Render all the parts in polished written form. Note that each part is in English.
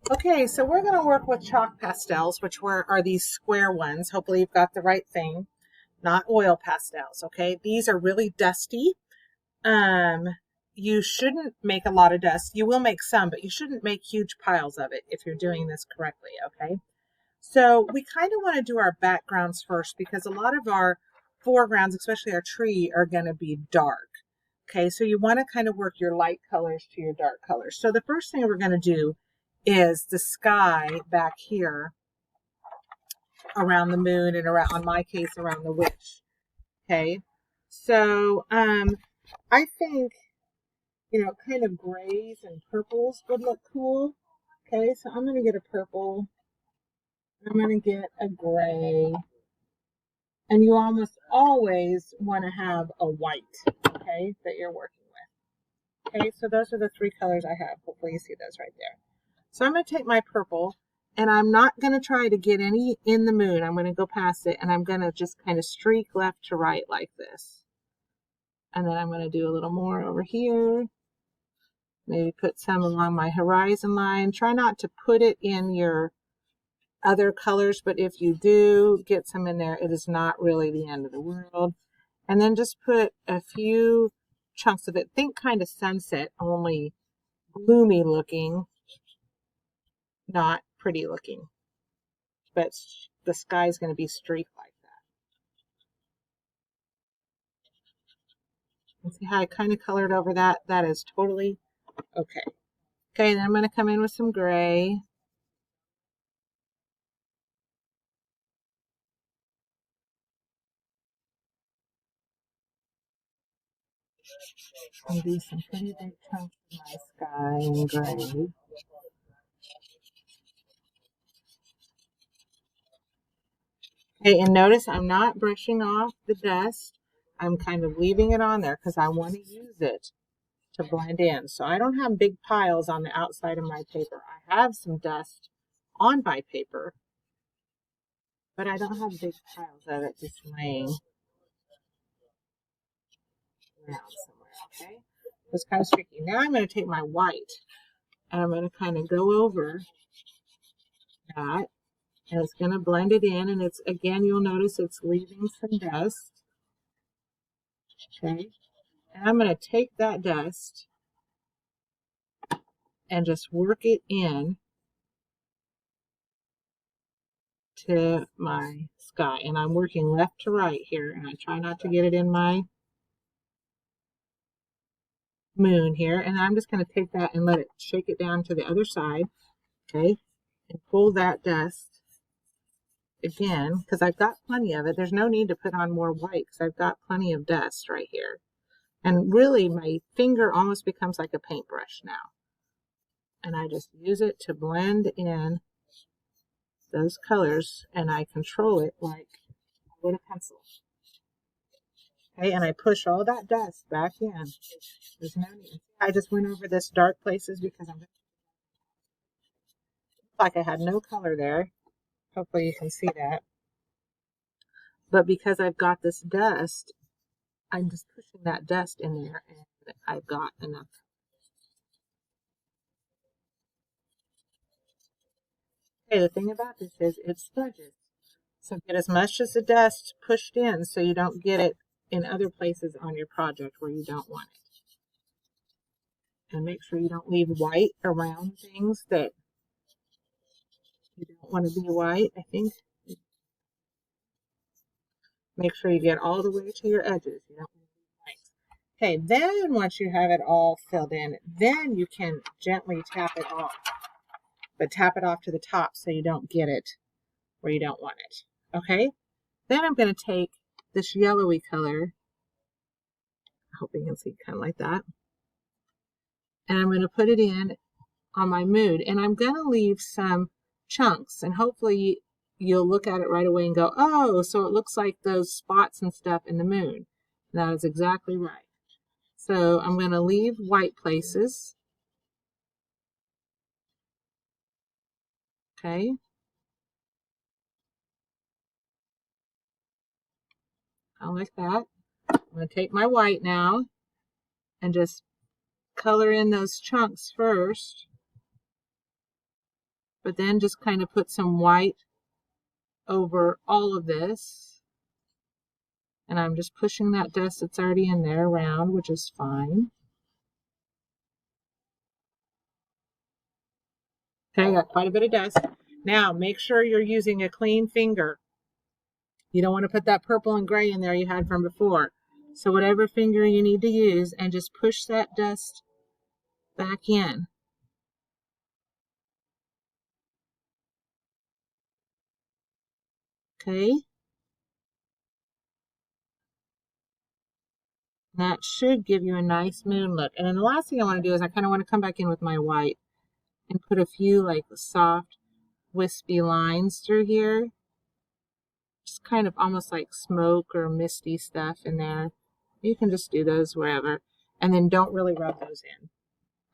Okay, so we're going to work with chalk pastels, which are these square ones. Hopefully you've got the right thing, not oil pastels, okay? These are really dusty. Um, you shouldn't make a lot of dust. You will make some, but you shouldn't make huge piles of it if you're doing this correctly, okay? So we kind of want to do our backgrounds first because a lot of our foregrounds, especially our tree, are going to be dark. Okay, so you want to kind of work your light colors to your dark colors. So the first thing we're going to do is the sky back here around the moon and around, on my case, around the witch. Okay, so I think, kind of grays and purples would look cool. Okay, so I'm going to get a purple. I'm going to get a gray. And you almost always want to have a white, okay, that you're working with. Okay, so those are the three colors I have. Hopefully you see those right there. So I'm going to take my purple, and I'm not going to try to get any in the moon. I'm going to go past it, and I'm going to just kind of streak left to right like this. And then I'm going to do a little more over here. Maybe put some along my horizon line. Try not to put it in your other colors, but if you do get some in there, it is not really the end of the world. And then just put a few chunks of it. Think kind of sunset, only gloomy looking, not pretty looking. But the sky is going to be streaked like that. And see how I kind of colored over that? That is totally okay. Okay, then I'm going to come in with some gray. And do some pretty big chunks of my sky in gray. Okay, and notice I'm not brushing off the dust. I'm kind of leaving it on there because I want to use it to blend in. So I don't have big piles on the outside of my paper. I have some dust on my paper, but I don't have big piles of it just laying around somewhere, okay? It's kind of tricky. Now I'm going to take my white and I'm going to kind of go over that, and it's going to blend it in, and it's, again, you'll notice it's leaving some dust, okay? And I'm going to take that dust and just work it in to my sky. And I'm working left to right here, and I try not to get it in my moon here. And I'm just going to take that and let it shake it down to the other side, okay? And pull that dust again, because I've got plenty of it. There's no need to put on more white because I've got plenty of dust right here. And really, my finger almost becomes like a paintbrush now. And I just use it to blend in those colors, and I control it like I would a pencil. Okay, and I push all that dust back in. There's no need. I just went over this dark places because I'm like I had no color there. Hopefully you can see that. But because I've got this dust, I'm just pushing that dust in there, and I've got enough. Okay, the thing about this is it smudges. So get as much as the dust pushed in so you don't get it in other places on your project where you don't want it. And make sure you don't leave white around things that you don't want to be white. I think make sure you get all the way to your edges. You don't want to be white. Okay, then once you have it all filled in, then you can gently tap it off. But tap it off to the top so you don't get it where you don't want it. Okay? Then I'm going to take this yellowy color. I hope you can see kind of like that. And I'm going to put it in on my mood. And I'm going to leave some chunks. And hopefully you'll look at it right away and go, oh, so it looks like those spots and stuff in the moon. And that is exactly right. So I'm going to leave white places. Okay. I like that. I'm going to take my white now and just color in those chunks first. but then just kind of put some white over all of this. And I'm just pushing that dust that's already in there around, which is fine. Okay, got quite a bit of dust. Now, make sure you're using a clean finger. You don't want to put that purple and gray in there you had from before. So whatever finger you need to use, and just push that dust back in. Okay. That should give you a nice moon look. And then the last thing I want to do is I kind of want to come back in with my white and put a few like soft wispy lines through here. Just kind of almost like smoke or misty stuff in there. You can just do those wherever. And then don't really rub those in.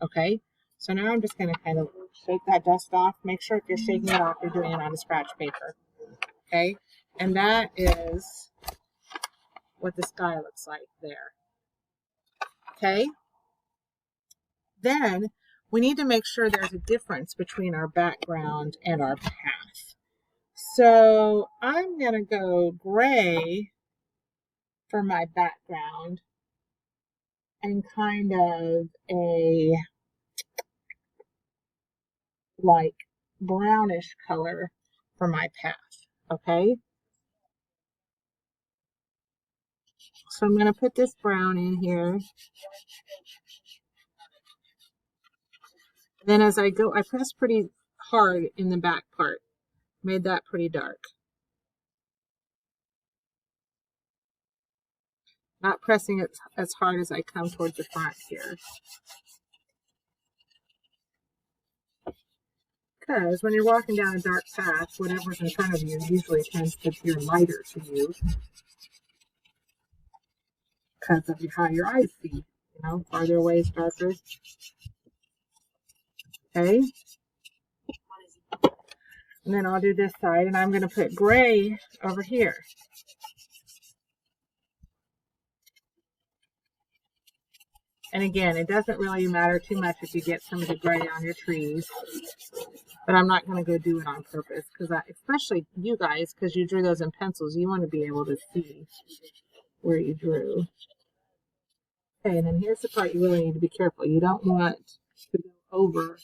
Okay? So now I'm just going to kind of shake that dust off. Make sure if you're shaking it off, you're doing it on a scratch paper. Okay? And that is what the sky looks like there. Okay? Then we need to make sure there's a difference between our background and our path. So I'm going to go gray for my background and kind of a like brownish color for my path. Okay. So I'm going to put this brown in here. Then as I go, I press pretty hard in the back part. Made that pretty dark. Not pressing it as hard as I come towards the front here. Because when you're walking down a dark path, whatever's in front of you usually tends to appear lighter to you because of how your eyes see. You know, farther away is darker. Okay. And then I'll do this side, and I'm going to put gray over here. And again, it doesn't really matter too much if you get some of the gray on your trees. But I'm not going to go do it on purpose, because especially you guys, because you drew those in pencils, you want to be able to see where you drew. Okay, and then here's the part you really need to be careful. You don't want to go over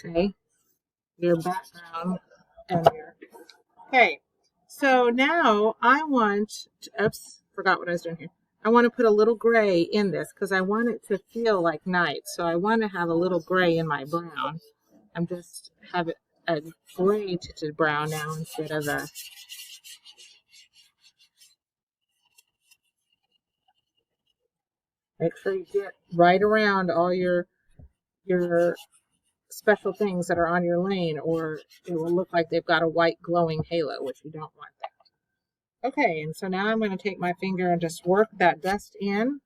okay, your background and your okay. So now I want to, oops, forgot what I was doing here. I want to put a little gray in this because I want it to feel like night. So I want to have a little gray in my brown. I'm just have it a gray tinted brown now instead of a make sure you get right around all your special things that are on your lane, or it will look like they've got a white glowing halo, which you don't want that. Okay, and so now I'm going to take my finger and just work that dust in.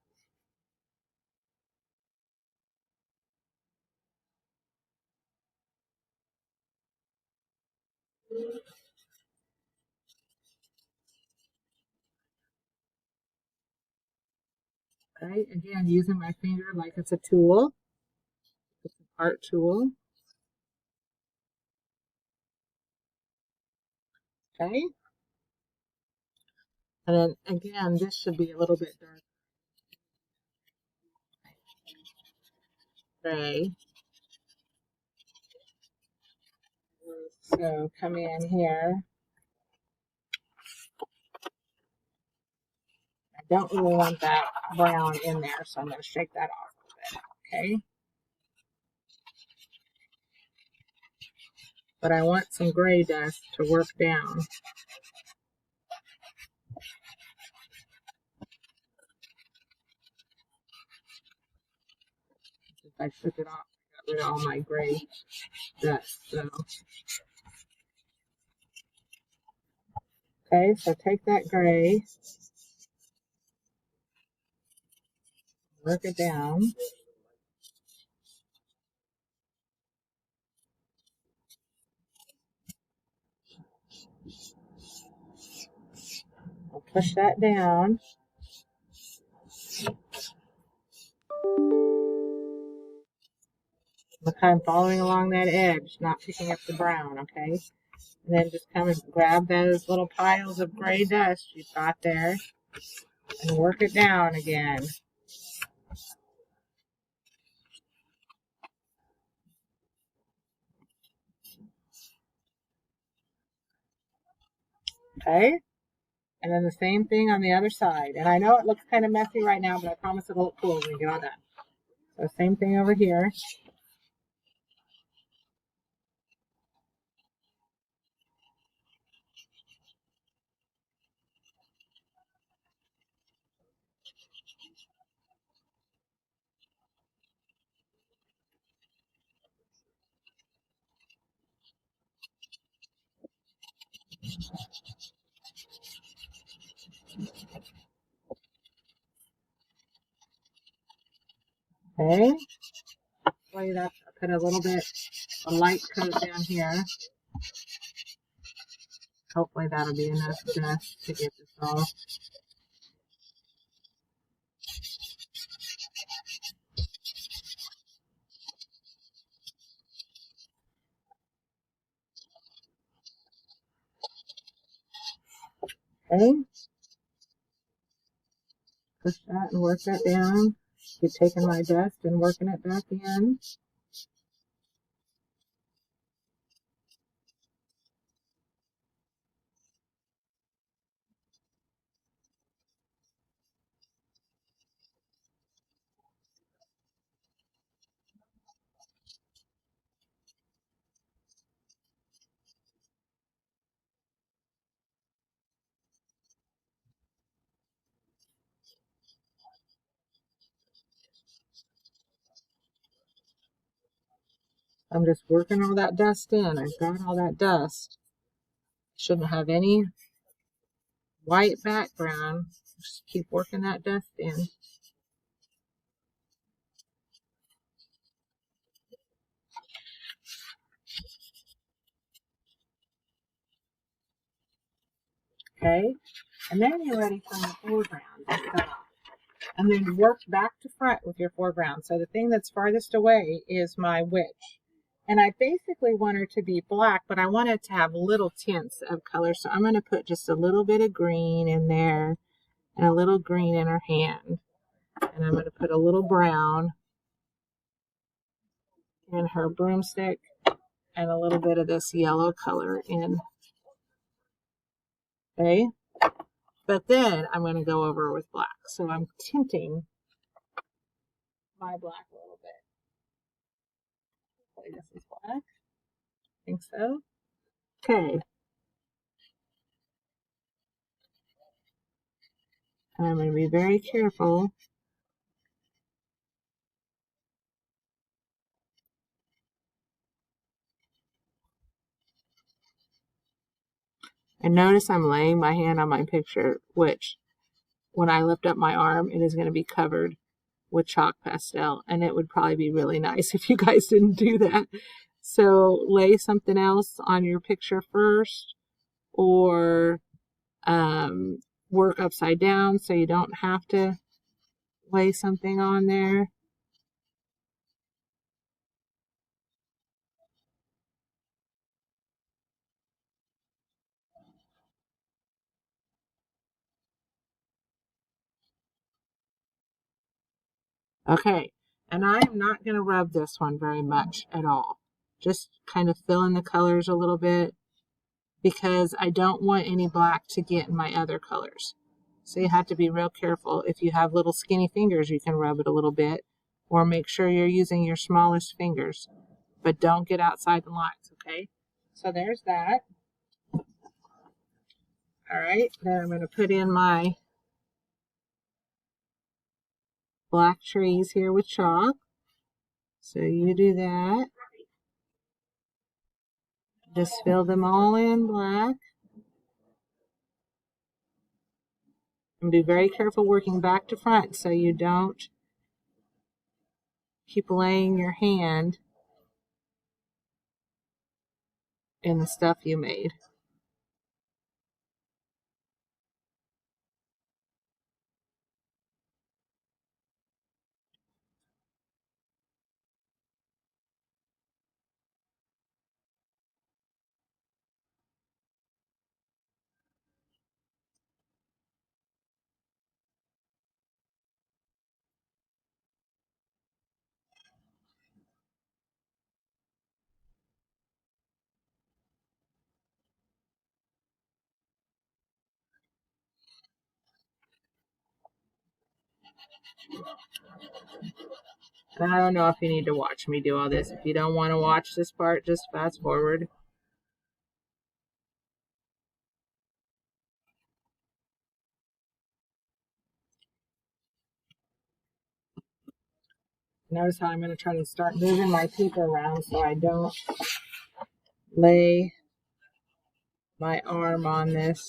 Okay, again, using my finger like it's a tool. It's an art tool. Okay. And then again, this should be a little bit dark gray. So come in here. I don't really want that brown in there, so I'm going to shake that off a bit. Okay. But I want some gray dust to work down. If I took it off, I got rid of all my gray dust. So. Okay, so take that gray, work it down. Push that down. Look how I'm following along that edge, not picking up the brown, okay? And then just come and grab those little piles of gray dust you've got there and work it down again. Okay? And then the same thing on the other side. And I know it looks kind of messy right now, but I promise it'll look cool when we get all done. So same thing over here. Okay? Play that, put a little bit of light coat down here. Hopefully that'll be enough dust to get this all. Okay? Push that and work that down. Keep taking my dust and working it back in. I'm just working all that dust in. I've got all that dust. Shouldn't have any white background. Just keep working that dust in. Okay? And then you're ready for your foreground. And then work back to front with your foreground. So the thing that's farthest away is my witch. And I basically want her to be black, but I want it to have little tints of color. So I'm going to put just a little bit of green in there and a little green in her hand. And I'm going to put a little brown in her broomstick and a little bit of this yellow color in. Okay. But then I'm going to go over with black. So I'm tinting my black a little bit. Hopefully this is black. I think so. Okay. And I'm going to be very careful. And notice I'm laying my hand on my picture, which when I lift up my arm, it is going to be covered with chalk pastel. And it would probably be really nice if you guys didn't do that. So lay something else on your picture first, or work upside down so you don't have to lay something on there. Okay, and I am not going to rub this one very much at all. Just kind of fill in the colors a little bit because I don't want any black to get in my other colors. So you have to be real careful. If you have little skinny fingers, you can rub it a little bit, or make sure you're using your smallest fingers, but don't get outside the lines, okay? So there's that. All right, then I'm going to put in my black trees here with chalk. So you do that. Just fill them all in black. And be very careful working back to front so you don't keep laying your hand in the stuff you made. And I don't know if you need to watch me do all this. If you don't want to watch this part, just fast forward. Notice how I'm going to try to start moving my paper around so I don't lay my arm on this.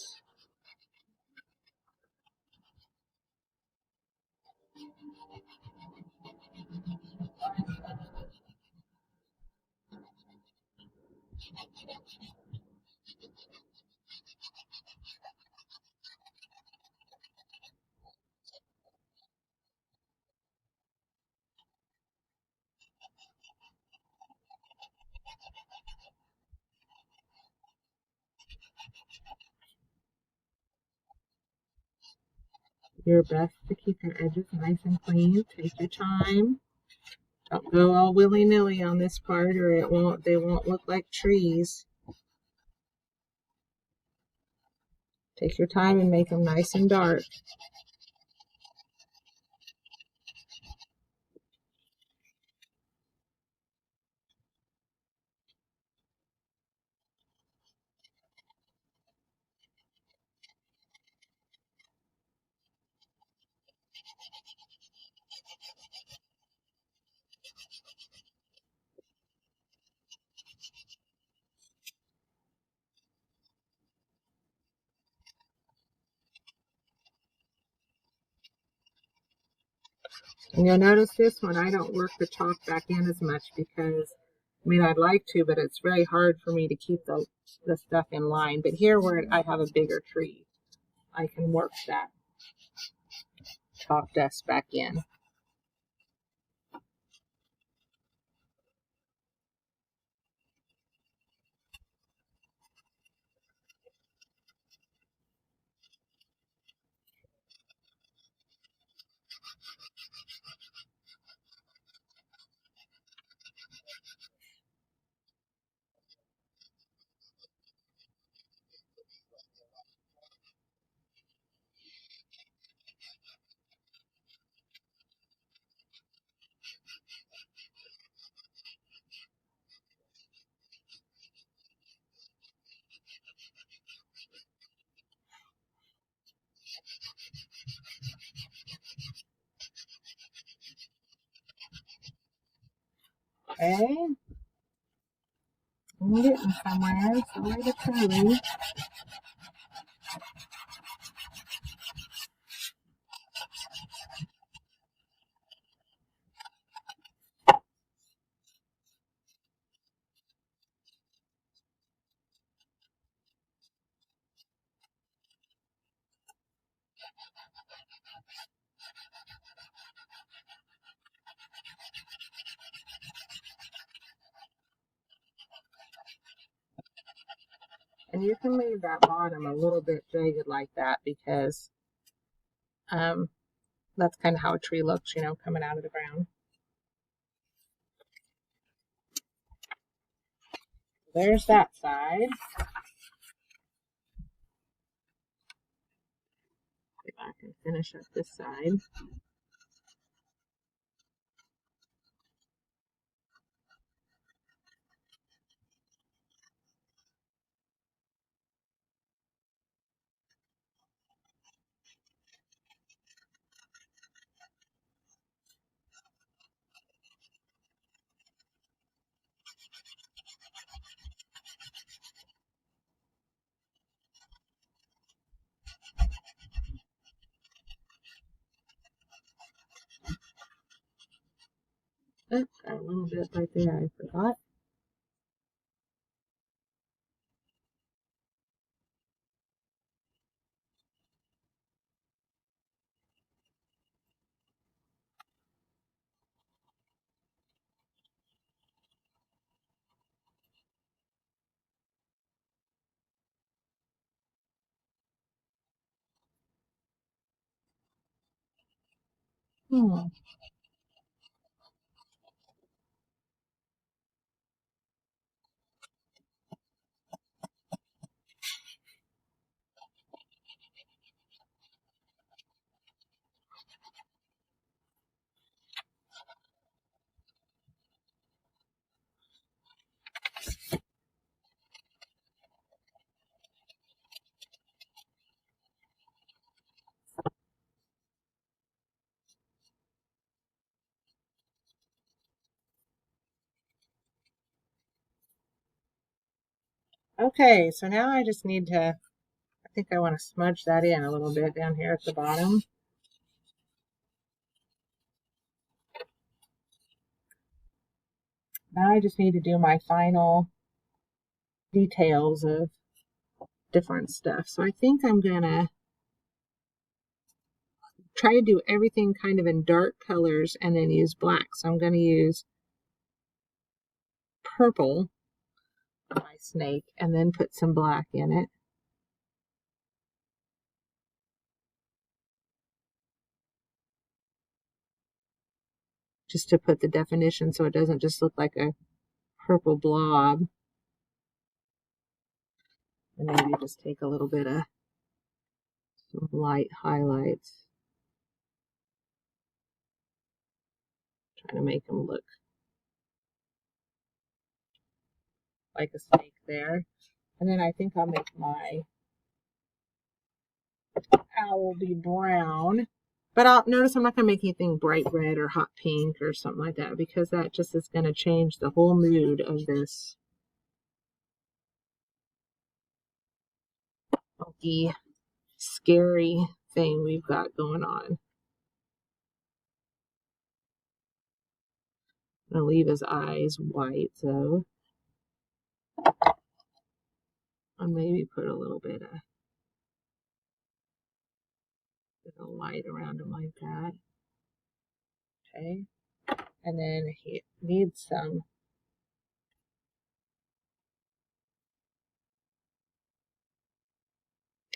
Your best to keep your edges nice and clean. Take your time. Don't go all willy-nilly on this part or they won't look like trees. Take your time and make them nice and dark. And you'll notice this one, I don't work the chalk back in as much because, I mean, I'd like to, but it's very hard for me to keep the stuff in line. But here where I have a bigger tree, I can work that chalk dust back in. Okay, I'm getting somewhere, slowly but surely. And you can leave that bottom a little bit jagged like that because that's kind of how a tree looks, you know, coming out of the ground. There's that side. Go back and finish up this side. Oh, got a little bit right there I forgot. Hmm. Okay, so now I just need to, I think I want to smudge that in a little bit down here at the bottom. Now I just need to do my final details of different stuff. So I think I'm gonna try to do everything kind of in dark colors and then use black. So I'm gonna use purple on my snake and then put some black in it. Just to put the definition so it doesn't just look like a purple blob. And maybe just take a little bit of some light highlights. Trying to make them look like a snake there. And then I think I'll make my owl be brown. But I'll notice I'm not going to make anything bright red or hot pink or something like that, because that just is going to change the whole mood of this funky, scary thing we've got going on. I'm going to leave his eyes white, though. I'll maybe put a little bit of light around him like that. Okay. And then he needs some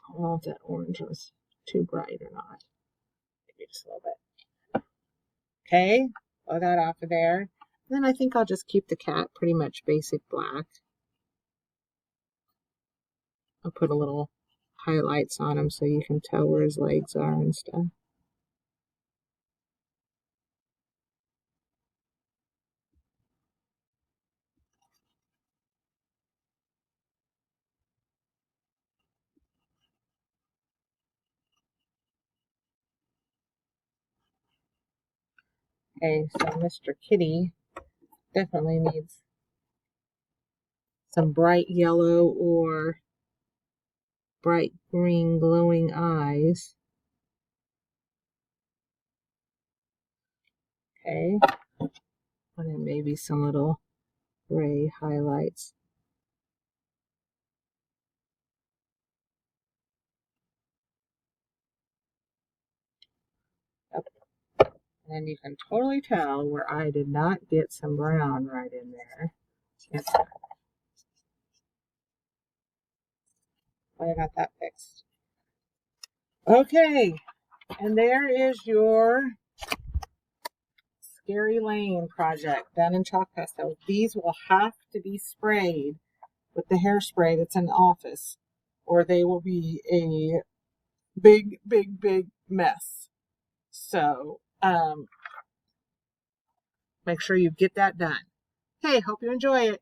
I don't know if that orange was too bright or not. Maybe just a little bit. Okay, blow that off of there. Then I think I'll just keep the cat pretty much basic black. I'll put a little highlights on him so you can tell where his legs are and stuff. Okay, so Mr. Kitty definitely needs some bright yellow or bright green glowing eyes. Okay, and then maybe some little gray highlights. And then you can totally tell where I did not get some brown right in there. I got that fixed. Okay, and there is your Scary Lane project done in chalk pastel. These will have to be sprayed with the hairspray that's in the office, or they will be a big, big, big mess. So, make sure you get that done. Hey, hope you enjoy it.